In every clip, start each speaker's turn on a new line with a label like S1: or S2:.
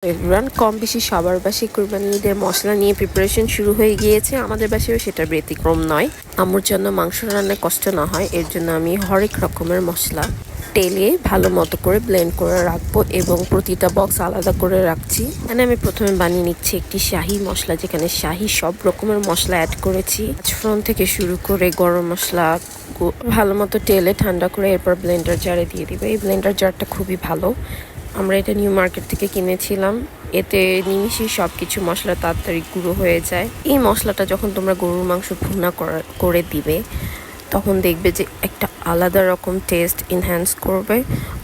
S1: Everyone, কম বেশি সবার বাসায় কুরবানি ঈদের মশলা নিয়ে প্রিপারেশন শুরু হয়ে গিয়েছে। আমাদের বাসায়ও সেটা ব্যতিক্রম নয়। আম্মুর জন্য মাংস রান্নায় কষ্ট না হয় এর জন্য আমি হরেক রকমের মশলা তেলে ভালো মতো করে ব্লেন্ড করে রাখবো এবং প্রতিটা বক্স আলাদা করে রাখছি। এখানে আমি প্রথমে বানিয়ে নিচ্ছি একটি শাহি মশলা, যেখানে শাহি সব রকমের মশলা অ্যাড করেছি। পাঁচফোড়ন থেকে শুরু করে গরম মশলা ভালো মতো তেলে ঠান্ডা করে এরপর ব্লেন্ডার জারে দিয়ে দিবে। এই ব্লেন্ডার জারটা খুবই ভালো, আমরা এটা নিউ মার্কেট থেকে কিনেছিলাম। এতে নিমিশেই সব কিছু মশলা তাড়াতাড়ি গুঁড়ো হয়ে যায়। এই মশলাটা যখন তোমরা গরুর মাংস ভুনা করে দিবে তখন দেখবে যে একটা আলাদা রকম টেস্ট এনহ্যান্স করবে।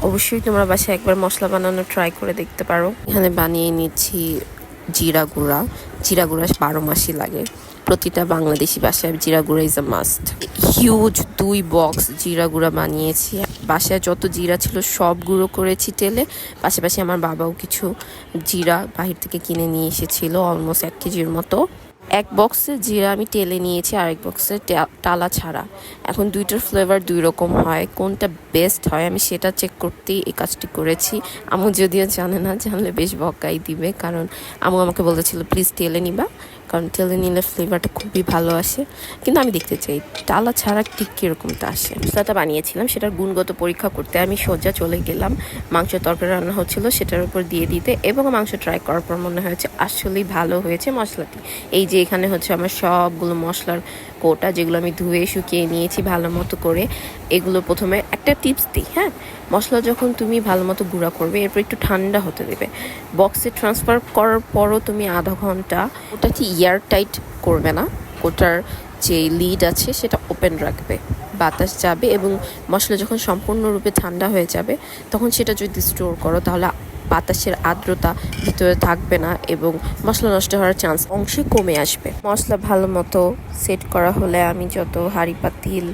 S1: অবশ্যই তোমরা বাসায় একবার মশলা বানানো ট্রাই করে দেখতে পারো। এখানে বানিয়ে নিচ্ছি জিরা গুঁড়া। জিরা গুঁড়া 12 মাসই লাগে, প্রতিটা বাংলাদেশি বাসায় জিরা গুঁড়া is a must. Huge 2 box জিরা গুঁড়া বানিয়েছি। বাসায় যত জিরা ছিল সব গুঁড়ো করেছি তেলে। পাশাপাশি আমার বাবাও কিছু জিরা বাহির থেকে কিনে নিয়ে এসেছিল, অলমোস্ট 1 কেজির মতো। এক বক্সে জিরা আমি তেলে নিয়েছি, আর এক বক্সে টালা ছাড়া। এখন দুইটার ফ্লেভার 2 রকম হয়, কোনটা বেস্ট হয় আমি সেটা চেক করতেই এই কাজটি করেছি। আমু যদিও জানে না, জানলে বেশ বকাই দিবে, কারণ আমু আমাকে বলেছিল প্লিজ তেলে নিবা, কারণ তেলে নিলে ফ্লেভারটা খুবই ভালো আসে। কিন্তু আমি দেখতে চাই টালা ছাড়া ঠিক কীরকমটা আসে। মশলাটা বানিয়েছিলাম, সেটার গুণগত পরীক্ষা করতে আমি সোজা চলে গেলাম মাংসের তরকারি রান্না হচ্ছিল সেটার উপর দিয়ে দিতে, এবং মাংস ট্রাই করার পর মনে হয়েছে আসলেই ভালো হয়েছে মশলাটি। এই যে এখানে হচ্ছে আমার সবগুলো মশলার কোটা, যেগুলো আমি ধুয়ে শুকিয়ে নিয়েছি ভালো মতো করে। এগুলো প্রথমে একটা টিপস দিই, হ্যাঁ, মশলা যখন তুমি ভালো মতো গুঁড়া করবে এরপর একটু ঠান্ডা হতে দেবে। বক্সে ট্রান্সফার করার পরও তুমি আধা ঘন্টা ওটা কি এয়ার টাইট করবে না, ওটার যে লিড আছে সেটা ওপেন রাখবে, বাতাস যাবে, এবং মশলা যখন সম্পূর্ণরূপে ঠান্ডা হয়ে যাবে তখন সেটা যদি স্টোর করো তাহলে বাতাসের আর্দ্রতা ভিতরে থাকবে না এবং মশলা নষ্ট হওয়ার চান্স অংশে কমে আসবে। মশলা ভালো মতো সেট করা হলে আমি যত হাঁড়ি পাতিল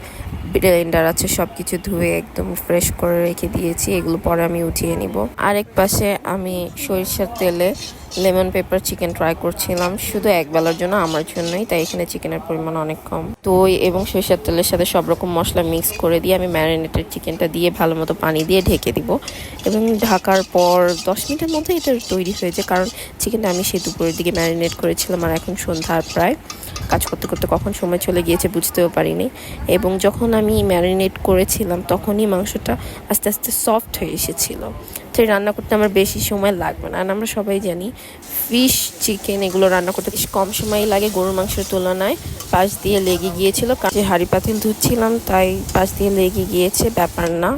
S1: ব্লেন্ডার আছে সব কিছু ধুয়ে একদম ফ্রেশ করে রেখে দিয়েছি, এগুলো পরে আমি উঠিয়ে নিব। আরেক পাশে আমি সরিষার তেলে লেমন পেপার চিকেন ট্রাই করছিলাম, শুধু একবেলার জন্য, আমার জন্যই, তাই এখানে চিকেনের পরিমাণ অনেক কম। দই এবং সরিষার তেলের সাথে সব রকম মশলা মিক্স করে দিয়ে আমি ম্যারিনেটেড চিকেনটা দিয়ে ভালো মতো পানি দিয়ে ঢেকে দিব, এবং ঢাকার পর 10 মিনিটের মধ্যে এটা তৈরি হয়ে যায়। কারণ চিকেনটা আমি সেই দুপুরের দিকে ম্যারিনেট করেছিলাম, আর এখন সন্ধ্যার প্রায়। কাজ করতে করতে কখন সময় চলে গিয়েছে বুঝতেও পারিনি। এবং যখন আমি ম্যারিনেট করেছিলাম তখনই মাংসটা আস্তে আস্তে সফট হয়ে এসেছিলো। তো রান্না করতে আমার বেশি সময় লাগবে না, আর আমরা সবাই জানি ফিশ চিকেন এগুলো রান্না করতে বেশ কম সময় লাগে গরুর মাংসের তুলনায়। পাশ দিয়ে লেগে গিয়েছিল, কাজে হাঁড়ি পাতিল ধুচ্ছিলাম তাই পাশ দিয়ে লেগে গিয়েছে, ব্যাপার না।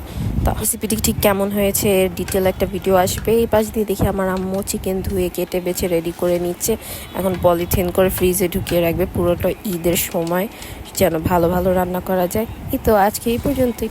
S1: তা রেসিপিটি ঠিক কেমন হয়েছে এর ডিটেল একটা ভিডিও আসবে। এই পাশ দিয়ে দেখি আমার আম্মু চিকেন ধুয়ে কেটে বেছে রেডি করে নিচ্ছে, এখন পলিথিন করে ফ্রিজে ঢুকিয়ে রাখবে পুরোটা ঈদের সময়, যেন ভালো ভালো রান্না করা যায়। এই তো আজকে এই পর্যন্তই।